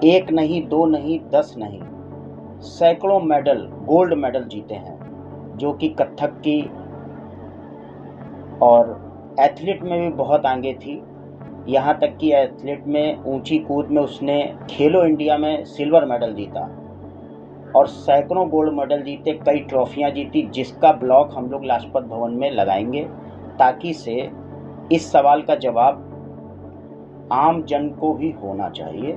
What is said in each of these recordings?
एक नहीं, दो नहीं, 10 नहीं, सैकड़ों मेडल, गोल्ड मेडल जीते हैं, जो कि कथक की और एथलीट में भी बहुत आगे थी। यहाँ तक कि एथलीट में ऊंची कूद में उसने खेलो इंडिया में सिल्वर मेडल जीता और सैकड़ों गोल्ड मेडल जीते, कई ट्रॉफियाँ जीती, जिसका ब्लॉग हम लोग लाजपत भवन में लगाएंगे ताकि से इस सवाल का जवाब आम जन को भी होना चाहिए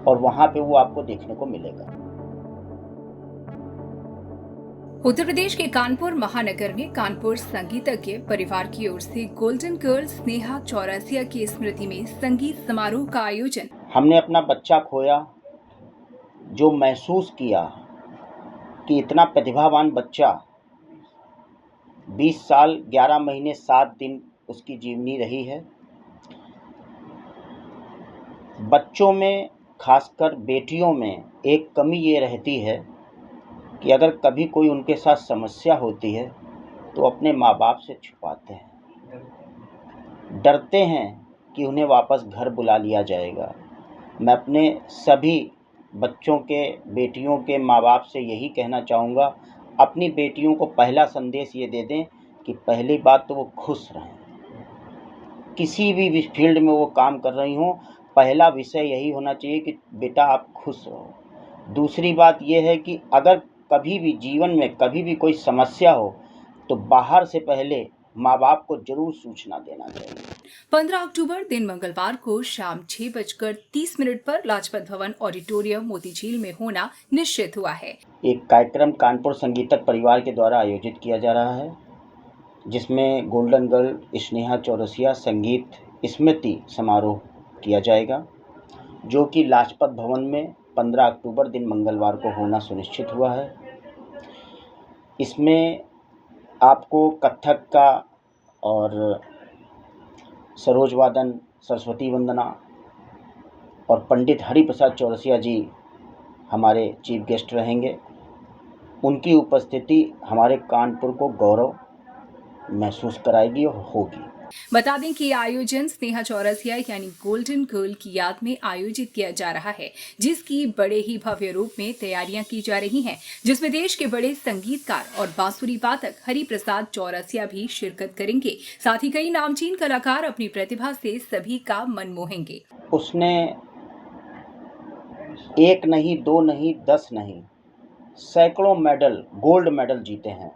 और वहाँ पे वो आपको देखने को मिलेगा। उत्तर प्रदेश के कानपुर महानगर में कानपुर संगीतज्ञ परिवार की ओर से गोल्डन गर्ल स्नेहा चौरसिया की स्मृति में संगीत समारोह का आयोजन। हमने अपना बच्चा खोया, जो महसूस किया कि इतना प्रतिभावान बच्चा 20 साल 11 महीने 7 दिन उसकी जीवनी रही है। बच्चों में, खासकर बेटियों में, एक कमी ये रहती है कि अगर कभी कोई उनके साथ समस्या होती है तो अपने माँ बाप से छुपाते हैं, डरते हैं कि उन्हें वापस घर बुला लिया जाएगा। मैं अपने सभी बच्चों के, बेटियों के माँ बाप से यही कहना चाहूँगा, अपनी बेटियों को पहला संदेश ये दे दें कि पहली बात तो वो खुश रहें। किसी भी फील्ड में वो काम कर रही हों, पहला विषय यही होना चाहिए कि बेटा आप खुश रहो। दूसरी बात ये है कि अगर कभी भी जीवन में कभी भी कोई समस्या हो तो बाहर से पहले माँ बाप को जरूर सूचना देना चाहिए। 15 अक्टूबर दिन मंगलवार को शाम 6:30 पर लाजपत भवन ऑडिटोरियम मोतीझील में होना निश्चित हुआ है। एक कार्यक्रम कानपुर संगीतक परिवार के द्वारा आयोजित किया जा रहा है, जिसमें गोल्डन गर्ल स्नेहा चौरसिया संगीत स्मृति समारोह किया जाएगा, जो कि लाजपत भवन में 15 अक्टूबर दिन मंगलवार को होना सुनिश्चित हुआ है। इसमें आपको कथक का और सरोज वादन, सरस्वती वंदना और पंडित हरिप्रसाद चौरसिया जी हमारे चीफ गेस्ट रहेंगे। उनकी उपस्थिति हमारे कानपुर को गौरव महसूस कराएगी और होगी। बता दें कि आयोजन स्नेहा चौरसिया यानी गोल्डन गर्ल की याद में आयोजित किया जा रहा है, जिसकी बड़े ही भव्य रूप में तैयारियां की जा रही हैं, जिसमें देश के बड़े संगीतकार और बांसुरी वादक हरिप्रसाद चौरसिया भी शिरकत करेंगे। साथ ही कई नामचीन कलाकार अपनी प्रतिभा से सभी का मन मोहेंगे। उसने एक नहीं, दो नहीं, 10 नहीं, सैकड़ों मेडल, गोल्ड मेडल जीते हैं,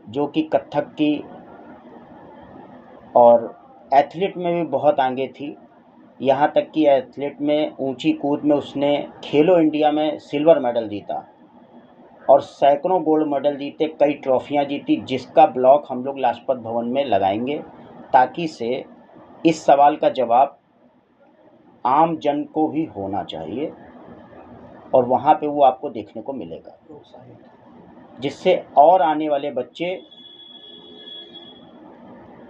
जो कि कथक की और एथलीट में भी बहुत आगे थी। यहाँ तक कि एथलीट में ऊंची कूद में उसने खेलो इंडिया में सिल्वर मेडल जीता और सैकड़ों गोल्ड मेडल जीते, कई ट्रॉफियाँ जीती, जिसका ब्लॉग हम लोग लाजपत भवन में लगाएंगे ताकि से इस सवाल का जवाब आम जन को भी होना चाहिए और वहाँ पे वो आपको देखने को मिलेगा, जिससे और आने वाले बच्चे,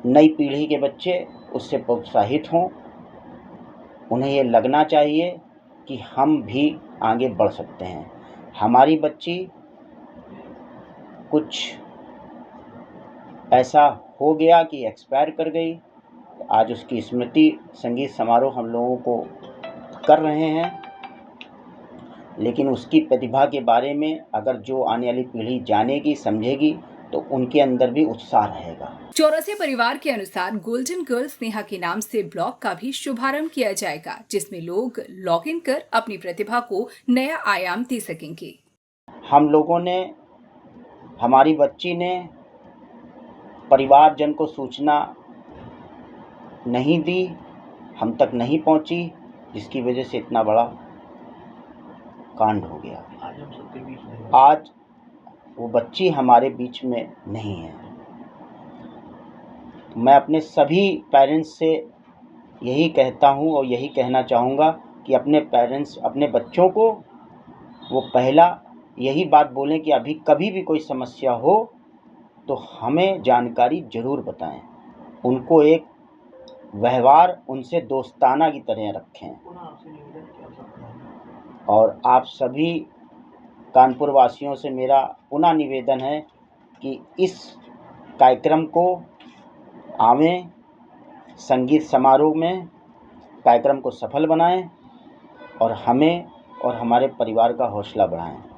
नई पीढ़ी के बच्चे उससे प्रोत्साहित हों। उन्हें ये लगना चाहिए कि हम भी आगे बढ़ सकते हैं। हमारी बच्ची कुछ ऐसा हो गया कि एक्सपायर कर गई, आज उसकी स्मृति संगीत समारोह हम लोगों को कर रहे हैं, लेकिन उसकी प्रतिभा के बारे में अगर जो आने वाली पीढ़ी जानेगी, समझेगी, तो उनके अंदर भी उत्साह रहेगा। चौरसिया परिवार के अनुसार गोल्डन गर्ल स्नेहा के नाम से ब्लॉग का भी शुभारंभ किया जाएगा, जिसमें लोग लॉग इन कर अपनी प्रतिभा को नया आयाम दे सकेंगे। हम लोगों ने, हमारी बच्ची ने परिवारजन को सूचना नहीं दी, हम तक नहीं पहुंची, जिसकी वजह से इतना बड़ा कांड हो गया। आज वो बच्ची हमारे बीच में नहीं है। मैं अपने सभी पेरेंट्स से यही कहता हूँ और यही कहना चाहूँगा कि अपने पेरेंट्स, अपने बच्चों को वो पहला यही बात बोलें कि अभी कभी भी कोई समस्या हो तो हमें जानकारी ज़रूर बताएं। उनको एक व्यवहार उनसे दोस्ताना की तरह रखें। और आप सभी कानपुर वासियों से मेरा पुनः निवेदन है कि इस कार्यक्रम को आवें, संगीत समारोह में कार्यक्रम को सफल बनाएं और हमें और हमारे परिवार का हौसला बढ़ाएं।